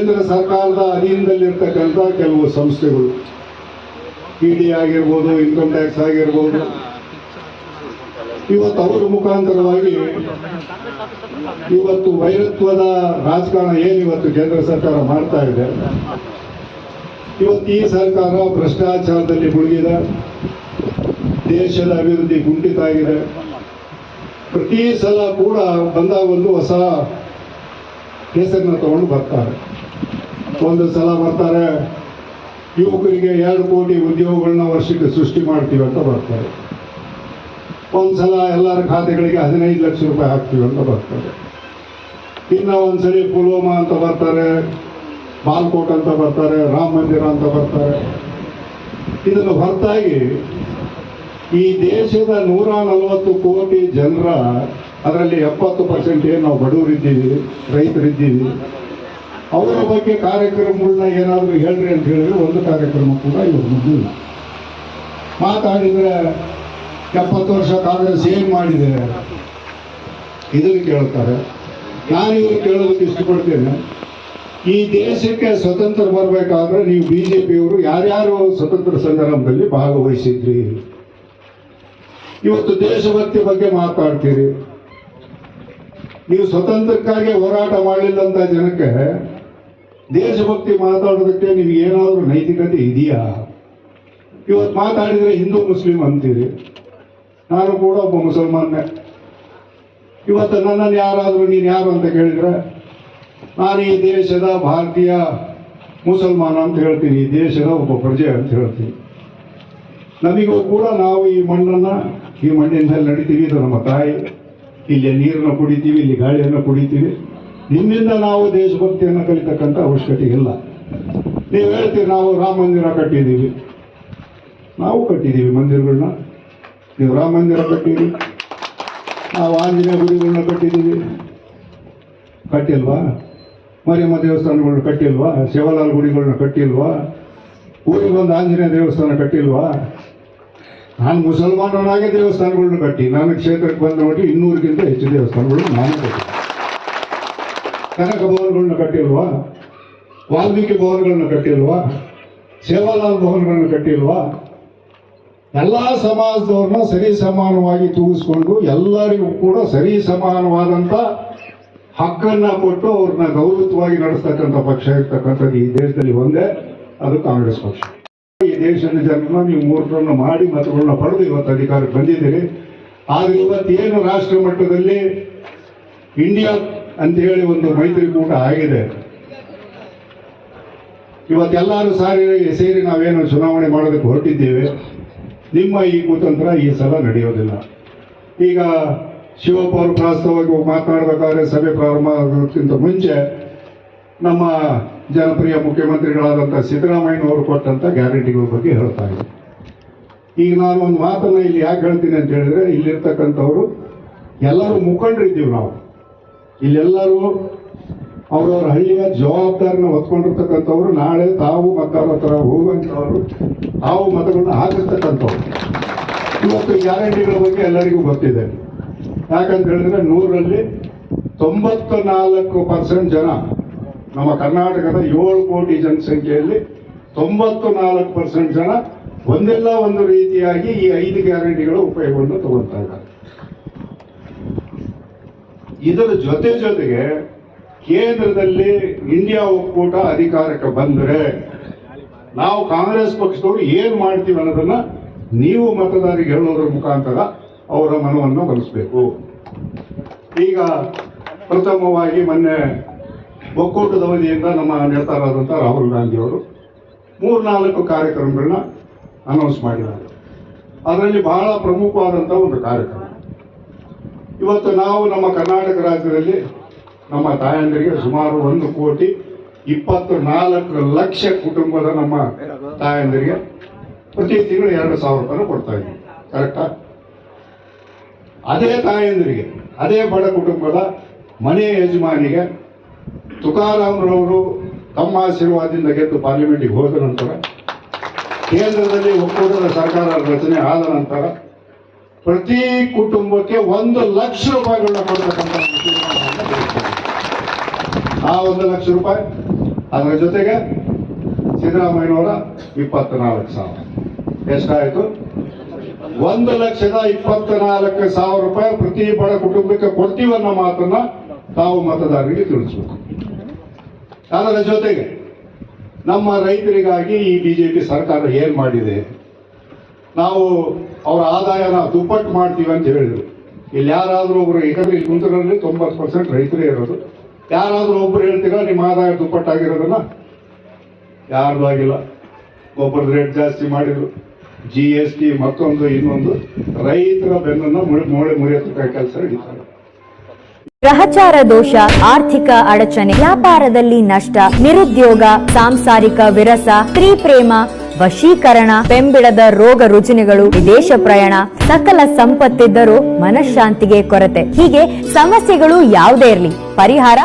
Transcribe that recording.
ಕೇಂದ್ರ ಸರ್ಕಾರದ ಅಧೀನದಲ್ಲಿರ್ತಕ್ಕಂಥ ಕೆಲವು ಸಂಸ್ಥೆಗಳು, ಇಡಿ ಆಗಿರ್ಬೋದು, ಇನ್ಕಮ್ ಟ್ಯಾಕ್ಸ್ ಆಗಿರ್ಬೋದು, ಇವತ್ತು ಅವರ ಮುಖಾಂತರವಾಗಿ ಇವತ್ತು ವೈರತ್ವದ ರಾಜಕಾರಣ ಏನಿವತ್ತು ಕೇಂದ್ರ ಸರ್ಕಾರ ಮಾಡ್ತಾ ಇದೆ, ಇವತ್ತು ಈ ಸರ್ಕಾರ ಭ್ರಷ್ಟಾಚಾರದಲ್ಲಿ ಮುಳುಗಿದೆ, ದೇಶದ ಅಭಿವೃದ್ಧಿ ಕುಂಠಿತ ಆಗಿದೆ. ಪ್ರತಿ ಸಲ ಕೂಡ ಬಂದಾಗ ಒಂದು ಹೊಸ ಹೆಸರನ್ನ ತಗೊಂಡು ಬರ್ತಾರೆ. ಒಂದು ಸಲ ಬರ್ತಾರೆ ಯುವಕರಿಗೆ 2 ಕೋಟಿ ಉದ್ಯೋಗಗಳನ್ನ ವರ್ಷಕ್ಕೆ ಸೃಷ್ಟಿ ಮಾಡ್ತೀವಿ ಅಂತ ಬರ್ತಾರೆ. ಒಂದ್ಸಲ ಎಲ್ಲರ ಖಾತೆಗಳಿಗೆ 15 ಲಕ್ಷ ರೂಪಾಯಿ ಹಾಕ್ತೀವಿ ಅಂತ ಬರ್ತಾರೆ. ಇನ್ನು ಒಂದ್ಸರಿ ಪುಲ್ವಾಮಾ ಅಂತ ಬರ್ತಾರೆ, ಬಾಲ್ಕೋಟ್ ಅಂತ ಬರ್ತಾರೆ, ರಾಮ ಮಂದಿರ ಅಂತ ಬರ್ತಾರೆ. ಇದನ್ನು ಹೊರತಾಗಿ ಈ ದೇಶದ 140 ಕೋಟಿ ಜನರ ಅದರಲ್ಲಿ 70% ಏನು ನಾವು ಬಡವರಿದ್ದೀವಿ, ರೈತರಿದ್ದೀವಿ, ಅವರ ಬಗ್ಗೆ ಕಾರ್ಯಕ್ರಮಗಳನ್ನ ಏನಾದರೂ ಹೇಳ್ರಿ ಅಂತ ಹೇಳಿದ್ರೆ ಒಂದು ಕಾರ್ಯಕ್ರಮ ಕೂಡ ಇವ್ರ ಮುಂದಿಲ್ಲ. ಮಾತಾಡಿದರೆ 70 ವರ್ಷ ಕಾಂಗ್ರೆಸ್ ಏನು ಮಾಡಿದೆ ಇದನ್ನು ಕೇಳ್ತಾರೆ. ನಾನು ಇವರು ಕೇಳೋದಕ್ಕೆ ಇಷ್ಟಪಡ್ತೇನೆ, ಈ ದೇಶಕ್ಕೆ ಸ್ವತಂತ್ರ ಬರಬೇಕಾದ್ರೆ ನೀವು ಬಿಜೆಪಿಯವರು ಯಾರ್ಯಾರು ಸ್ವತಂತ್ರ ಸಂಗ್ರಾಮದಲ್ಲಿ ಭಾಗವಹಿಸಿದ್ರಿ, ಇವತ್ತು ದೇಶಭಕ್ತಿ ಬಗ್ಗೆ ಮಾತಾಡ್ತೀರಿ. ನೀವು ಸ್ವತಂತ್ರಕ್ಕಾಗಿ ಹೋರಾಟ ಮಾಡಲಿಲ್ಲಂತ ಜನಕ್ಕೆ ದೇಶಭಕ್ತಿ ಮಾತಾಡೋದಕ್ಕೆ ನಿಮ್ಗೆ ಏನಾದರೂ ನೈತಿಕತೆ ಇದೆಯಾ? ಇವತ್ತು ಮಾತಾಡಿದರೆ ಹಿಂದೂ ಮುಸ್ಲಿಂ ಅಂತೀರಿ. ನಾನು ಕೂಡ ಒಬ್ಬ ಮುಸಲ್ಮಾನ್ನೇ. ಇವತ್ತು ನನ್ನನ್ನು ಯಾರಾದರೂ ನೀನು ಯಾರು ಅಂತ ಕೇಳಿದ್ರೆ ನಾನು ಈ ದೇಶದ ಭಾರತೀಯ ಮುಸಲ್ಮಾನ ಅಂತ ಹೇಳ್ತೀನಿ, ಈ ದೇಶದ ಒಬ್ಬ ಪ್ರಜೆ ಅಂತ ಹೇಳ್ತೀನಿ. ನಮಗೂ ಕೂಡ ನಾವು ಈ ಮಣ್ಣನ್ನು, ಈ ಮಣ್ಣಿನ ಮೇಲೆ ನಡಿತೀವಿ, ಇದು ನಮ್ಮ ತಾಯಿ. ಇಲ್ಲಿ ನೀರನ್ನು ಕುಡಿತೀವಿ, ಇಲ್ಲಿ ಗಾಳಿಯನ್ನು ಕುಡಿತೀವಿ. ನಿಮ್ಮಿಂದ ನಾವು ದೇಶಭಕ್ತಿಯನ್ನು ಕಲಿತಕ್ಕಂಥ ಅವಶ್ಯಕತೆ ಇಲ್ಲ. ನೀವು ಹೇಳ್ತೀರಿ ನಾವು ರಾಮ ಮಂದಿರ ಕಟ್ಟಿದ್ದೀವಿ, ನಾವು ಕಟ್ಟಿದ್ದೀವಿ ಮಂದಿರಗಳನ್ನ. ನೀವು ರಾಮ ಮಂದಿರ ಕಟ್ಟಿರಿ, ನಾವು ಆಂಜನೇಯ ಗುಡಿಗಳನ್ನ ಕಟ್ಟಿದ್ದೀವಿ, ಕಟ್ಟಿಲ್ವಾ? ಮರಿಯಮ್ಮ ದೇವಸ್ಥಾನಗಳನ್ನ ಕಟ್ಟಿಲ್ವಾ? ಶಿವಲಾಲ್ ಗುಡಿಗಳನ್ನ ಕಟ್ಟಿಲ್ವಾ? ಊರಿಗೊಂದು ಆಂಜನೇಯ ದೇವಸ್ಥಾನ ಕಟ್ಟಿಲ್ವಾ? ನಾನು ಮುಸಲ್ಮಾನನಾಗೆ ದೇವಸ್ಥಾನಗಳನ್ನ ಕಟ್ಟಿ, ನಾನು ಕ್ಷೇತ್ರಕ್ಕೆ ಬಂದ ನೋಡಿ 200ಕ್ಕಿಂತ ಹೆಚ್ಚು ದೇವಸ್ಥಾನಗಳನ್ನ ನಾನು ಕಟ್ಟಿ. ಕನಕ ಭವನಗಳನ್ನ ಕಟ್ಟಿಲ್ವಾ? ವಾಲ್ಮೀಕಿ ಭವನಗಳನ್ನ ಕಟ್ಟಿಲ್ವಾ? ಸೇವಾಲಾಲ್ ಭವನಗಳನ್ನ ಕಟ್ಟಿಲ್ವಾ? ಎಲ್ಲ ಸಮಾಜದವ್ರನ್ನ ಸರಿ ಸಮಾನವಾಗಿ ತೂಗಿಸ್ಕೊಂಡು ಎಲ್ಲರಿಗೂ ಕೂಡ ಸರಿ ಸಮಾನವಾದಂಥ ಹಕ್ಕನ್ನ ಕೊಟ್ಟು ಅವ್ರನ್ನ ಗೌರವವಾಗಿ ನಡೆಸ್ತಕ್ಕಂಥ ಪಕ್ಷ ಇರ್ತಕ್ಕಂಥದ್ದು ಈ ದೇಶದಲ್ಲಿ ಒಂದೇ, ಅದು ಕಾಂಗ್ರೆಸ್ ಪಕ್ಷ. ಈ ದೇಶದ ಜನರನ್ನ ನೀವು ಮೂರನ್ನು ಮಾಡಿ ಮತಗಳನ್ನ ಪಡೆದು ಇವತ್ತು ಅಧಿಕಾರಕ್ಕೆ ಬಂದಿದ್ದೀರಿ. ಆದ್ರೆ ಇವತ್ತೇನು ರಾಷ್ಟ್ರ ಮಟ್ಟದಲ್ಲಿ ಇಂಡಿಯಾ ಅಂತ ಹೇಳಿ ಒಂದು ಮೈತ್ರಿಕೂಟ ಆಗಿದೆ. ಇವತ್ತೆಲ್ಲರೂ ಸೇರಿ ನಾವೇನು ಚುನಾವಣೆ ಮಾಡೋದಕ್ಕೆ ಹೊರಟಿದ್ದೇವೆ. ನಿಮ್ಮ ಈ ಕುತಂತ್ರ ಈ ಸಲ ನಡೆಯೋದಿಲ್ಲ. ಈಗ ಶಿವಪ್ಪ ಅವರು ಪ್ರಾಸ್ತವಾಗಿ ಮಾತನಾಡಬೇಕಾದ್ರೆ ಸಭೆ ಪ್ರಾರಂಭ ಆಗೋದಕ್ಕಿಂತ ಮುಂಚೆ ನಮ್ಮ ಜನಪ್ರಿಯ ಮುಖ್ಯಮಂತ್ರಿಗಳಾದಂಥ ಸಿದ್ದರಾಮಯ್ಯನವರು ಕೊಟ್ಟಂಥ ಗ್ಯಾರಂಟಿಗಳ ಬಗ್ಗೆ ಹೇಳ್ತಾ ಇದ್ದಾರೆ. ಈಗ ನಾನು ಒಂದು ಮಾತನ್ನು ಇಲ್ಲಿ ಯಾಕೆ ಹೇಳ್ತೀನಿ ಅಂತ ಹೇಳಿದ್ರೆ, ಇಲ್ಲಿರ್ತಕ್ಕಂಥವ್ರು ಎಲ್ಲರೂ ಮುಖಂಡರಿದ್ದೀವಿ. ನಾವು ಇಲ್ಲೆಲ್ಲರೂ ಅವರವರ ಹಳ್ಳಿಯ ಜವಾಬ್ದಾರಿನ ಹೊತ್ಕೊಂಡಿರ್ತಕ್ಕಂಥವ್ರು. ನಾಳೆ ತಾವು ಮತದಾರರ ಹತ್ರ ಹೋಗುವಂಥವ್ರು, ತಾವು ಮತಗಳನ್ನ ಹಾಕಿರ್ತಕ್ಕಂಥವ್ರು. ಇವತ್ತು ಗ್ಯಾರಂಟಿಗಳ ಬಗ್ಗೆ ಎಲ್ಲರಿಗೂ ಗೊತ್ತಿದೆ. ಯಾಕಂತ ಹೇಳಿದ್ರೆ 100ರಲ್ಲಿ 94% ಜನ, ನಮ್ಮ ಕರ್ನಾಟಕದ 7 ಕೋಟಿ ಜನಸಂಖ್ಯೆಯಲ್ಲಿ 94% ಜನ ಒಂದೆಲ್ಲ ಒಂದು ರೀತಿಯಾಗಿ ಈ 5 ಗ್ಯಾರಂಟಿಗಳ ಉಪಯೋಗವನ್ನು ತಗೊಳ್ತಾ ಇದ್ದಾರೆ. ಇದರ ಜೊತೆಗೆ ಕೇಂದ್ರದಲ್ಲಿ ಇಂಡಿಯಾ ಒಕ್ಕೂಟ ಅಧಿಕಾರಕ್ಕೆ ಬಂದರೆ ನಾವು ಕಾಂಗ್ರೆಸ್ ಪಕ್ಷದವರು ಏನು ಮಾಡ್ತೀವಿ ಅನ್ನೋದನ್ನ ನೀವು ಮತದಾರರಿಗೆ ಹೇಳೋದ್ರ ಮುಖಾಂತರ ಅವರ ಮನವನ್ನು ಗಳಿಸಬೇಕು. ಈಗ ಪ್ರಥಮವಾಗಿ ಮೊನ್ನೆ ಒಕ್ಕೂಟದ ವತಿಯಿಂದ ನಮ್ಮ ನೇತಾರರಾದಂಥ ರಾಹುಲ್ ಗಾಂಧಿ ಅವರು 3-4 ಕಾರ್ಯಕ್ರಮಗಳನ್ನ ಅನೌನ್ಸ್ ಮಾಡಿದ್ದಾರೆ. ಅದರಲ್ಲಿ ಬಹಳ ಪ್ರಮುಖವಾದಂಥ ಒಂದು ಕಾರ್ಯಕ್ರಮ, ಇವತ್ತು ನಾವು ನಮ್ಮ ಕರ್ನಾಟಕ ರಾಜ್ಯದಲ್ಲಿ ನಮ್ಮ ತಾಯಂದಿರಿಗೆ ಸುಮಾರು 1,24,00,000 ಕುಟುಂಬದ ನಮ್ಮ ತಾಯಂದಿರಿಗೆ ಪ್ರತಿ ತಿಂಗಳು 2,000 ರೂಪಾಯಿ ಕೊಡ್ತಾ ಇದ್ದೀವಿ. ಕರೆಕ್ಟಾ? ಅದೇ ತಾಯಂದಿರಿಗೆ, ಅದೇ ಬಡ ಕುಟುಂಬದ ಮನೆ ಯಜಮಾನಿಗೆ ತುಕಾರಾಮ್ರವರು ತಮ್ಮ ಆಶೀರ್ವಾದದಿಂದ ಗೆದ್ದು ಪಾರ್ಲಿಮೆಂಟಿಗೆ ಹೋದ ನಂತರ, ಕೇಂದ್ರದಲ್ಲಿ ಒಕ್ಕೂಟದ ಸರ್ಕಾರ ರಚನೆ ಆದ ನಂತರ ಪ್ರತಿ ಕುಟುಂಬಕ್ಕೆ 1,00,000 ರೂಪಾಯಿಗಳನ್ನ ಕೊಡ್ತಕ್ಕಂಥ ಆ 1,00,000 ರೂಪಾಯಿ ಅದರ ಜೊತೆಗೆ ಸಿದ್ದರಾಮಯ್ಯನವರ 24,000 ಎಷ್ಟಾಯಿತು? 1,24,000 ರೂಪಾಯಿ ಪ್ರತಿ ಬಡ ಕುಟುಂಬಕ್ಕೆ ಕೊಡ್ತೀವನ್ನೋ ಮಾತನ್ನ ತಾವು ಮತದಾರರಿಗೆ ತಿಳಿಸ್ಬೇಕು. ಅದರ ಜೊತೆಗೆ ನಮ್ಮ ರೈತರಿಗಾಗಿ ಈ ಬಿಜೆಪಿ ಸರ್ಕಾರ ಏನ್ ಮಾಡಿದೆ, ನಾವು ಅವರ ಆದಾಯನ ದುಪ್ಪಟ್ಟು ಮಾಡ್ತೀವಿ ಅಂತ ಹೇಳಿದ್ರು. ಇಲ್ಲಿ ಯಾರಾದ್ರೂ ಒಬ್ರು, ಯಾಕಂದ್ರೆ ಇಲ್ಲಿ ಕುಂತೂರಲ್ಲಿ 90% ರೈತರೇ ಇರೋದು, ಯಾರಾದ್ರೂ ಒಬ್ರು ಹೇಳ್ತೀರಾ ನಿಮ್ಮ ಆದಾಯ ದುಪ್ಪಟ್ಟಾಗಿರೋದನ್ನ? ಯಾರ್ದು ಆಗಿಲ್ಲ. ಗೊಬ್ಬರದ ರೇಟ್ ಜಾಸ್ತಿ ಮಾಡಿದ್ರು, GST ಮತ್ತೊಂದು ಇನ್ನೊಂದು, ರೈತರ ಬೆನ್ನನ್ನು ಮುರಿಯತ್ತ ಕೆಲಸ ಹಿಡಿತಾರೆ. ಗ್ರಹಚಾರ ದೋಷ, ಆರ್ಥಿಕ ಅಡಚಣೆ, ವ್ಯಾಪಾರದಲ್ಲಿ ನಷ್ಟ, ನಿರುದ್ಯೋಗ, ಸಾಂಸಾರಿಕ ವಿರಸ, ಸ್ತ್ರೀ ಪ್ರೇಮ, ವಶೀಕರಣ, ಬೆಂಬಿಡದ ರೋಗ ರುಜಿನಗಳು, ವಿದೇಶ ಪ್ರಯಾಣ, ಸಕಲ ಸಂಪತ್ತಿದ್ದರೂ ಮನಃಶಾಂತಿಗೆ ಕೊರತೆ, ಹೀಗೆ ಸಮಸ್ಯೆಗಳು ಯಾವುದೇ ಇರಲಿ ಪರಿಹಾರ